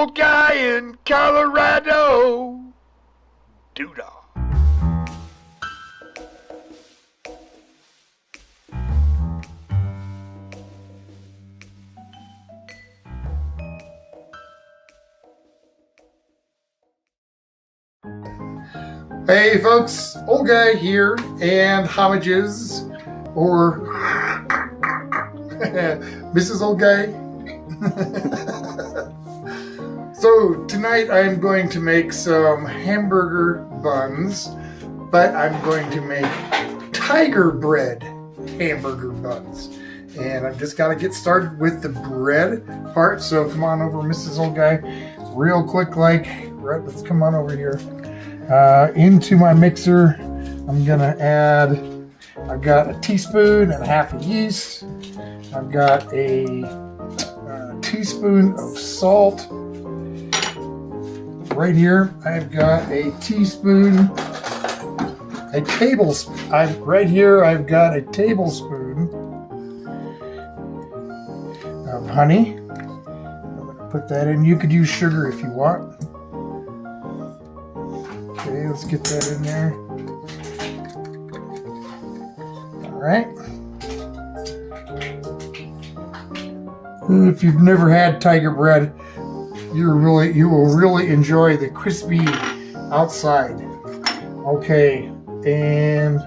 old guy in Colorado. Doodah. Hey folks, old guy here, and homages, or Mrs. Old Guy. So tonight I'm going to make some hamburger buns, but I'm going to make tiger bread hamburger buns. And I've just got to get started with the bread part, so come on over, Mrs. Old Guy, real quick, right, let's come on over here. Into my mixer, I'm gonna add, I've got a teaspoon and a half of yeast. I've got a teaspoon of salt. Right here, I've got a tablespoon of honey. I'm gonna put that in. You could use sugar if you want. Okay, let's get that in there. All right. If you've never had tiger bread, you will really enjoy the crispy outside. Okay, and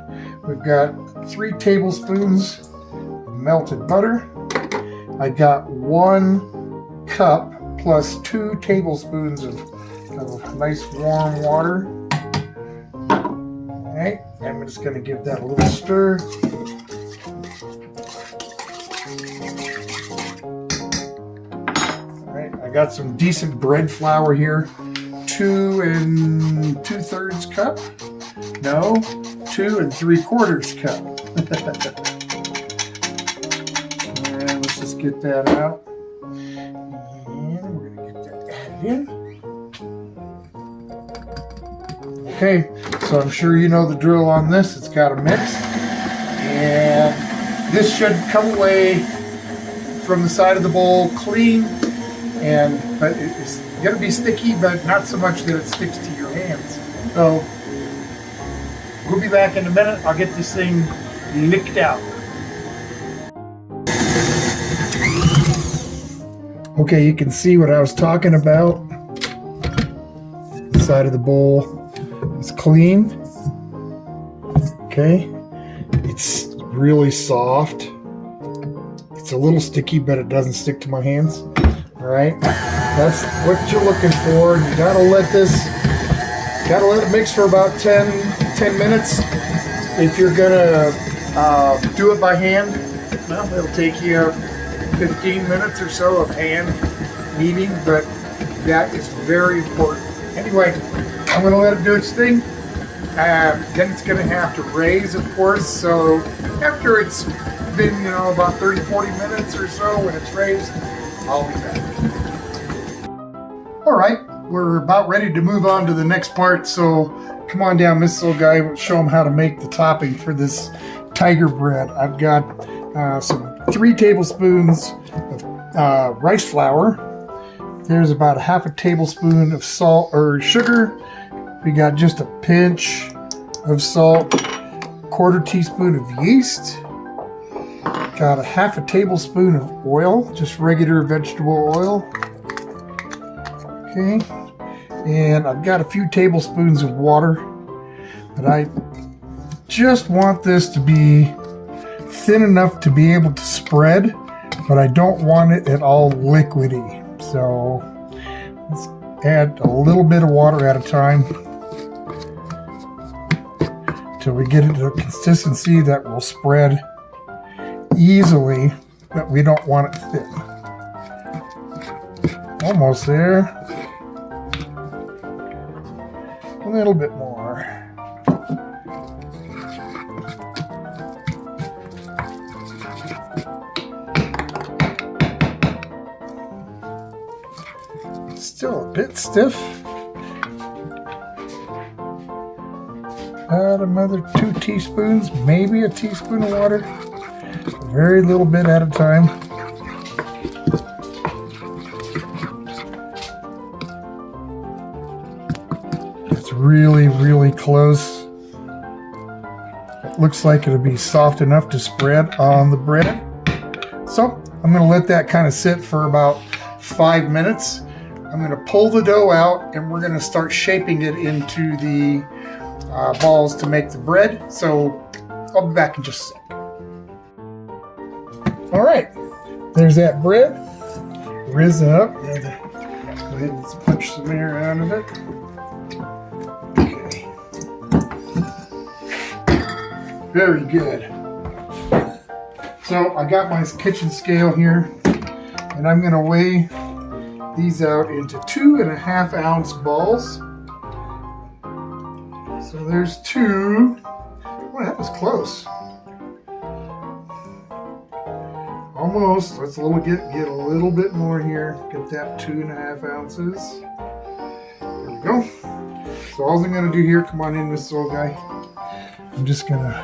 we've got 3 tablespoons of melted butter. I got 1 cup plus 2 tablespoons of nice warm water. Alright, I'm just going to give that a little stir. Alright, I got some decent bread flour here. 2 2/3 cup. No, 2 3/4 cup. And let's just get that out. And we're going to get that added in. Okay, so I'm sure you know the drill on this. It's got a mix, and this should come away from the side of the bowl clean, but it's going to be sticky, but not so much that it sticks to your hands. So we'll be back in a minute. I'll get this thing licked out. Okay, you can see what I was talking about. The side of the bowl. It's clean. Okay, it's really soft. It's a little sticky, but it doesn't stick to my hands. All right, that's what you're looking for. You gotta let it mix for about 10 minutes. If you're gonna do it by hand, well, it'll take you 15 minutes or so of hand kneading, but that is very important. Anyway, I'm going to let it do its thing. Then it's going to have to raise, of course. So after it's been, about 30-40 minutes or so, when it's raised, I'll be back. All right, we're about ready to move on to the next part. So come on down, Mrs. Old Guy. We'll show them how to make the topping for this tiger bread. I've got 3 tablespoons of rice flour. There's about a half a tablespoon of salt or sugar. We got just a pinch of salt, 1/4 teaspoon of yeast. Got a half a tablespoon of oil, just regular vegetable oil. Okay, and I've got a few tablespoons of water, but I just want this to be thin enough to be able to spread, but I don't want it at all liquidy. So let's add a little bit of water at a time till we get it to a consistency that will spread easily, but we don't want it thin. Almost there. A little bit more. Still a bit stiff. Add another 2 teaspoons, maybe a teaspoon of water. Very little bit at a time. really, really close. It looks like it'll be soft enough to spread on the bread. So I'm going to let that kind of sit for about 5 minutes. I'm going to pull the dough out and we're going to start shaping it into the balls to make the bread. So I'll be back in just a sec. All right, there's that bread risen up. Go ahead and let's punch some air out of it. Okay. Very good. So I got my kitchen scale here and I'm going to weigh these out into 2.5 ounce balls. So there's 2. Boy, that was close. Almost. Let's get a little bit more here. Get that 2.5 ounces. There we go. So all I'm gonna do here, come on in, this little guy. I'm just gonna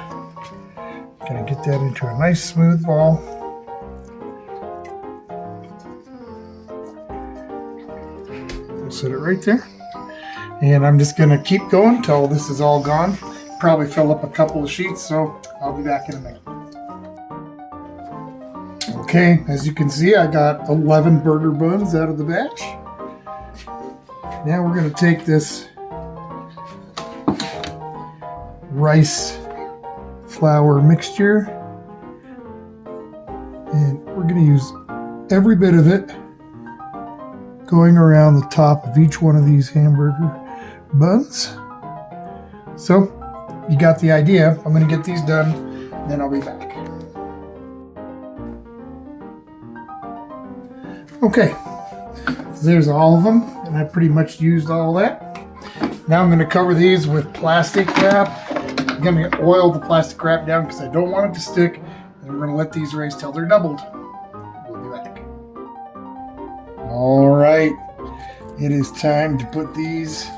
get that into a nice smooth ball. We'll set it right there. And I'm just gonna keep going until this is all gone. Probably fill up a couple of sheets, so I'll be back in a minute. Okay, as you can see, I got 11 burger buns out of the batch. Now we're going to take this rice flour mixture and we're going to use every bit of it going around the top of each one of these hamburger buns. So you got the idea. I'm going to get these done, and then I'll be back. Okay, so there's all of them, and I pretty much used all that. Now I'm going to cover these with plastic wrap. I'm going to oil the plastic wrap down because I don't want it to stick, and we're going to let these raise till they're doubled. We'll be back. All right, it is time to put these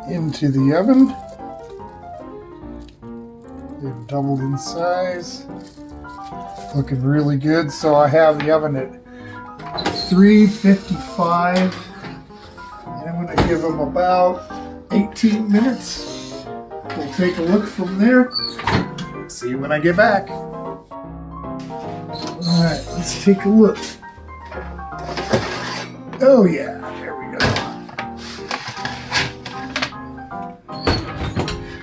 into the oven. They've doubled in size. Looking really good. So I have the oven at 355 and I'm going to give them about 18 minutes. We'll take a look from there. See you when I get back. Alright, let's take a look. Oh yeah, there we go.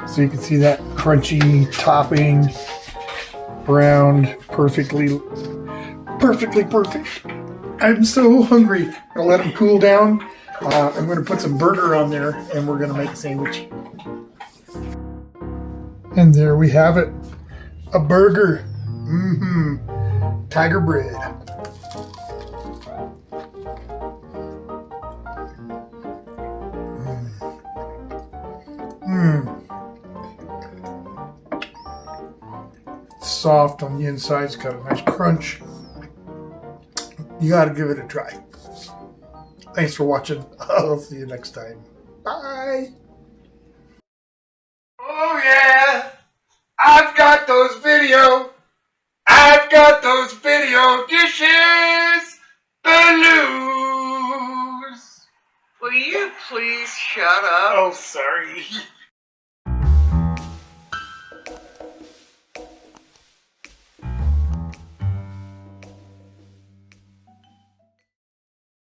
So you can see that crunchy topping, browned, perfectly perfect. I'm so hungry. I'm gonna let them cool down. I'm gonna put some burger on there and we're gonna make a sandwich. And there we have it. A burger. Tiger bread. Soft on the inside, it's got a nice crunch. You gotta give it a try. Thanks for watching. I'll see you next time. Bye. Oh yeah, I've got those video dishes, the loos. Will you please shut up? Oh, sorry.